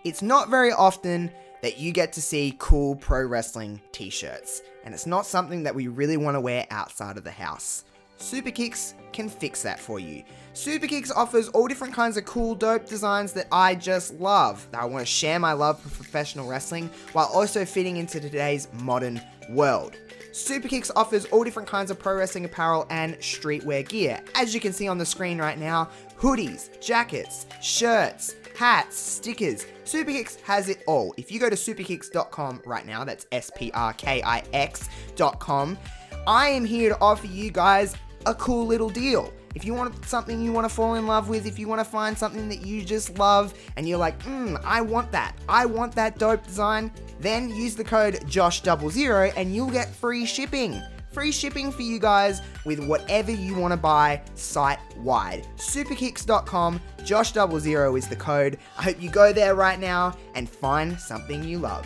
It's not very often that you get to see cool pro wrestling t-shirts, and it's not something that we really want to wear outside of the house. Superkicks can fix that for you. Superkicks offers all different kinds of cool, dope designs that I just love. I want to share my love for professional wrestling while also fitting into today's modern world. Superkicks offers all different kinds of pro wrestling apparel and streetwear gear. As you can see on the screen right now, hoodies, jackets, shirts, hats, stickers. Superkicks has it all. If you go to superkicks.com right now, that's SPRKIX.com, I am here to offer you guys a cool little deal. If you want something you want to fall in love with, if you want to find something that you just love and you're like, I want that dope design, then use the code JOSH00 and you'll get free shipping. Free shipping for you guys with whatever you want to buy site-wide. Superkicks.com, JOSH00 is the code. I hope you go there right now and find something you love.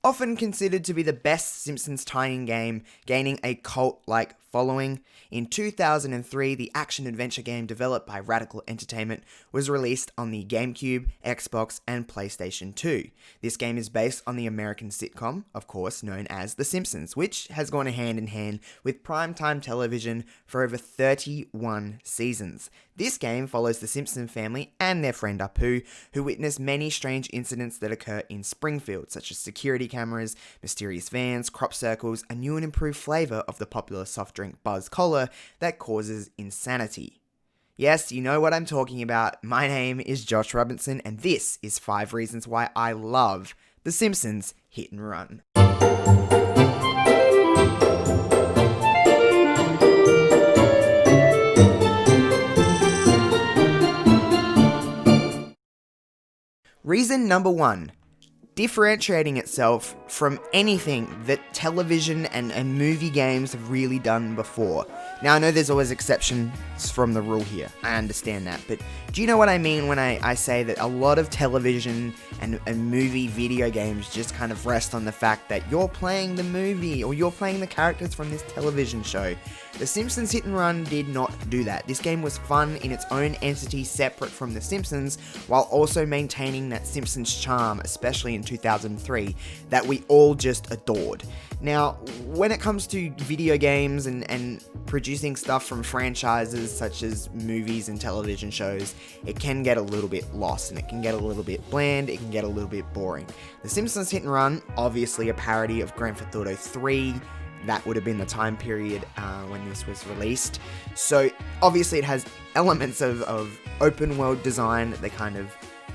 Often considered to be the best Simpsons tie-in game, gaining a cult-like following, in 2003 the action-adventure game developed by Radical Entertainment was released on the GameCube, Xbox, and PlayStation 2. This game is based on the American sitcom, of course, known as The Simpsons, which has gone hand in hand with primetime television for over 31 seasons. This game follows the Simpson family and their friend Apu, who witness many strange incidents that occur in Springfield, such as security cameras, mysterious vans, crop circles, a new and improved flavour of the popular soft drink Buzz Cola that causes insanity. Yes, you know what I'm talking about. My name is Josh Robinson, and this is 5 reasons why I love The Simpsons Hit and Run. Reason number 1. Differentiating itself from anything that television and movie games have really done before. Now, I know there's always exceptions from the rule here. I understand that. But do you know what I mean when I say that a lot of television and movie video games just kind of rest on the fact that you're playing the movie or you're playing the characters from this television show? The Simpsons Hit and Run did not do that. This game was fun in its own entity separate from The Simpsons, while also maintaining that Simpsons charm, especially in 2003, that we all just adored. Now, when it comes to video games and producing stuff from franchises such as movies and television shows, it can get a little bit lost and it can get a little bit bland, it can get a little bit boring. The Simpsons Hit and Run, obviously a parody of Grand Theft Auto 3, that would have been the time period when this was released. So obviously it has elements of open world design that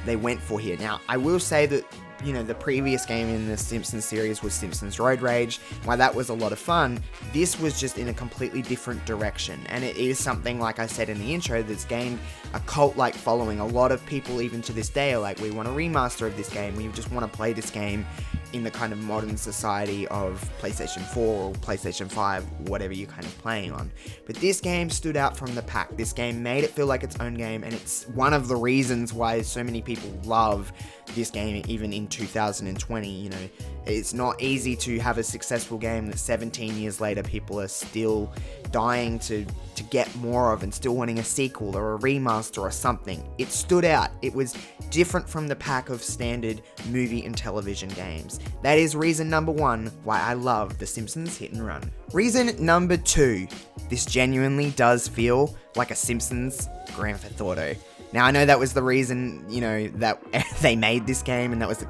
they went for here. Now, I will say that, you know, the previous game in the Simpsons series was Simpsons Road Rage. While that was a lot of fun, this was just in a completely different direction. And it is something, like I said in the intro, that's gained a cult-like following. A lot of people, even to this day, are like, we want a remaster of this game. We just want to play this game in the kind of modern society of PlayStation 4 or PlayStation 5, whatever you're kind of playing on. But this game stood out from the pack. This game made it feel like its own game, and it's one of the reasons why so many people love this game even in 2020. You know, it's not easy to have a successful game that 17 years later people are still dying to get more of and still wanting a sequel or a remaster or something. It stood out. It was different from the pack of standard movie and television games. That is reason number 1 why I love The Simpsons Hit and Run. Reason number 2, this genuinely does feel like a Simpsons Grand Theft Auto. Now, I know that was the reason, you know, that they made this game, and that was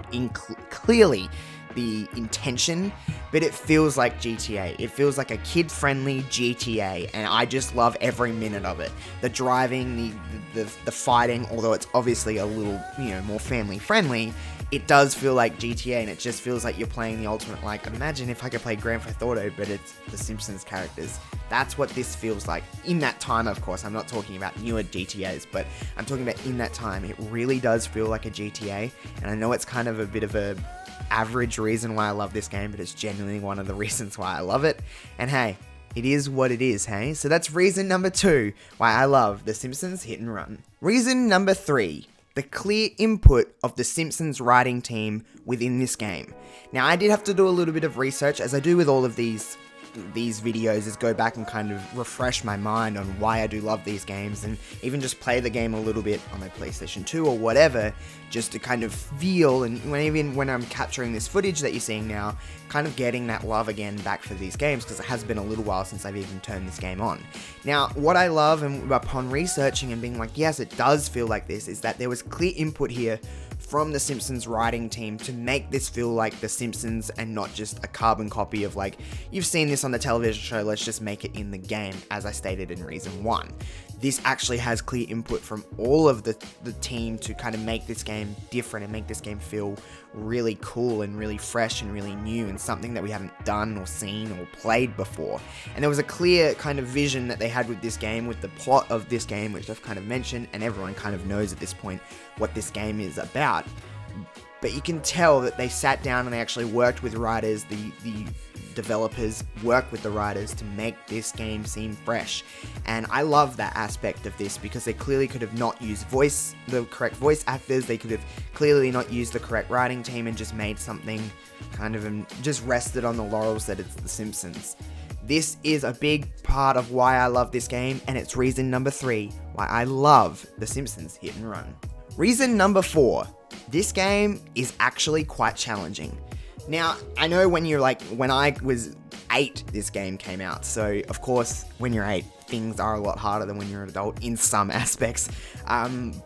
clearly the intention, but it feels like GTA. It feels like a kid-friendly GTA, and I just love every minute of it. The driving, the fighting, although it's obviously a little, you know, more family-friendly, it does feel like GTA, and it just feels like you're playing the ultimate, like, imagine if I could play Grand Theft Auto, but it's the Simpsons characters. That's what this feels like. In that time, of course, I'm not talking about newer GTAs, but I'm talking about in that time. It really does feel like a GTA, and I know it's kind of a bit of a average reason why I love this game, but it's genuinely one of the reasons why I love it. And hey, it is what it is, hey? So that's reason number 2 why I love The Simpsons Hit and Run. Reason number 3, the clear input of the Simpsons writing team within this game. Now, I did have to do a little bit of research, as I do with all of these these videos is go back and kind of refresh my mind on why I do love these games, and even just play the game a little bit on my PlayStation 2 or whatever, just to kind of feel, and even when I'm capturing this footage that you're seeing now, kind of getting that love again back for these games, because it has been a little while since I've even turned this game on. Now, what I love, and upon researching and being like, yes, it does feel like this, is that there was clear input here from the Simpsons writing team to make this feel like the Simpsons and not just a carbon copy of, like, you've seen this on the television show, let's just make it in the game, as I stated in reason 1. This actually has clear input from all of the team to kind of make this game different and make this game feel really cool and really fresh and really new and something that we haven't done or seen or played before. And there was a clear kind of vision that they had with this game, with the plot of this game, which I've kind of mentioned, and everyone kind of knows at this point what this game is about. But you can tell that they sat down and they actually worked with writers, the developers work with the writers to make this game seem fresh. And I love that aspect of this, because they clearly could have not used the correct voice actors, they could have clearly not used the correct writing team and just made something kind of just rested on the laurels that it's The Simpsons. This is a big part of why I love this game, and it's reason number 3 why I love The Simpsons Hit and Run. Reason number 4, this game is actually quite challenging. Now, I know when I was 8, this game came out, so of course, when you're 8, things are a lot harder than when you're an adult in some aspects,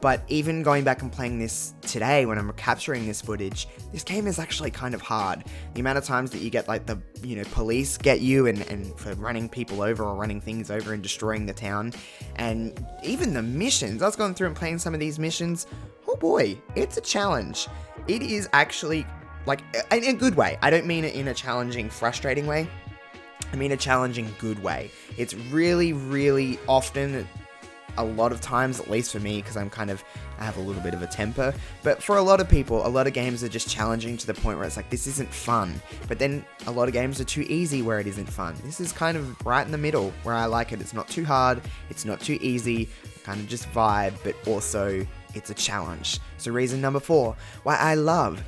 but even going back and playing this today, when I'm capturing this footage, this game is actually kind of hard. The amount of times that you get, like, the, police get you and for running people over or running things over and destroying the town, and even the missions, I was going through and playing some of these missions, oh boy, it's a challenge. It is actually, like, in a good way. I don't mean it in a challenging, frustrating way. I mean a challenging, good way. It's really, really often, a lot of times, at least for me, because I have a little bit of a temper, but for a lot of people, a lot of games are just challenging to the point where it's like, this isn't fun. But then a lot of games are too easy where it isn't fun. This is kind of right in the middle where I like it. It's not too hard, it's not too easy, kind of just vibe, but also it's a challenge. So reason number 4 why I love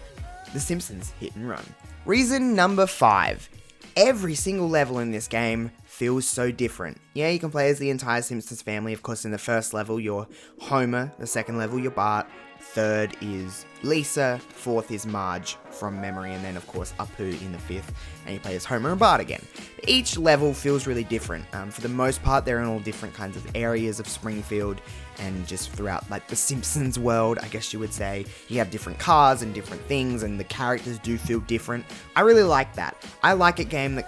The Simpsons Hit and Run. Reason number 5. Every single level in this game feels so different. Yeah, you can play as the entire Simpsons family. Of course, in the first level, you're Homer. The second level, you're Bart. Third is Lisa. Fourth is Marge from memory. And then, of course, Apu in the 5th. And you play as Homer and Bart again. Each level feels really different. For the most part, they're in all different kinds of areas of Springfield. And just throughout, like, the Simpsons world, I guess you would say. You have different cars and different things, and the characters do feel different. I really like that. I like a game that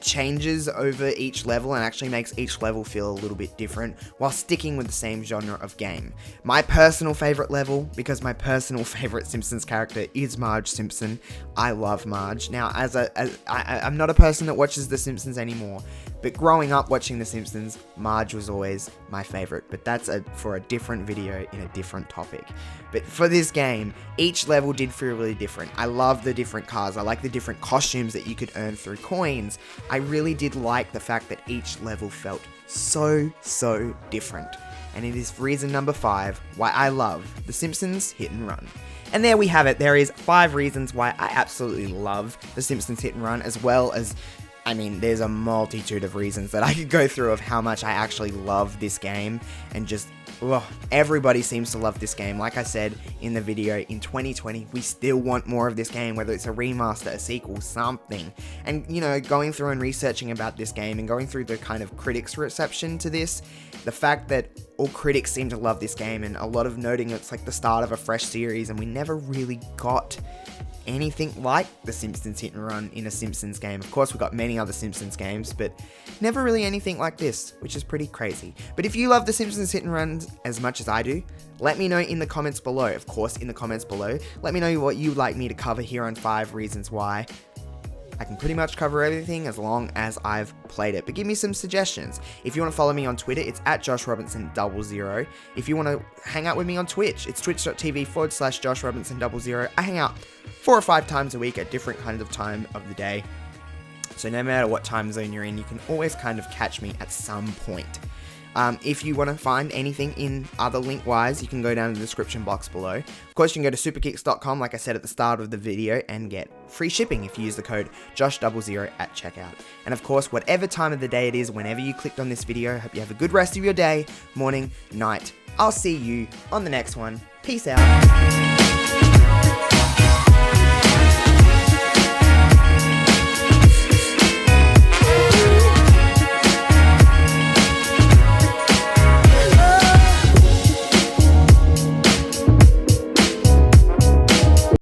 changes over each level and actually makes each level feel a little bit different while sticking with the same genre of game. My personal favorite level, because my personal favorite Simpsons character is Marge Simpson. I love Marge. Now, I'm not a person that watches The Simpsons anymore, but growing up watching The Simpsons, Marge was always my favorite. But that's for a different video in a different topic. But for this game, each level did feel really different. I love the different cars. I like the different costumes that you could earn through coins. I really did like the fact that each level felt so different. And it is reason number 5 why I love The Simpsons Hit and Run. And there we have it. There is 5 reasons why I absolutely love The Simpsons Hit and Run, as well as, I mean, there's a multitude of reasons that I could go through of how much I actually love this game, and just, everybody seems to love this game. Like I said in the video, in 2020, we still want more of this game, whether it's a remaster, a sequel, something. And, going through and researching about this game and going through the kind of critics' reception to this, the fact that all critics seem to love this game, and a lot of noting it's like the start of a fresh series, and we never really got anything like The Simpsons Hit and Run in a Simpsons game. Of course, we've got many other Simpsons games, but never really anything like this, which is pretty crazy. But if you love The Simpsons Hit and Run as much as I do, let me know in the comments below. Of course, in the comments below, let me know what you'd like me to cover here on 5 reasons why. I can pretty much cover everything as long as I've played it, but give me some suggestions. If you want to follow me on Twitter, it's at JoshRobinson00. If you want to hang out with me on Twitch, it's twitch.tv/JoshRobinson00. I hang out 4 or 5 times a week at different kinds of time of the day. So no matter what time zone you're in, you can always kind of catch me at some point. If you want to find anything in other link-wise, you can go down in the description box below. Of course, you can go to superkicks.com, like I said at the start of the video, and get free shipping if you use the code JOSH00 at checkout. And of course, whatever time of the day it is, whenever you clicked on this video, I hope you have a good rest of your day, morning, night. I'll see you on the next one. Peace out.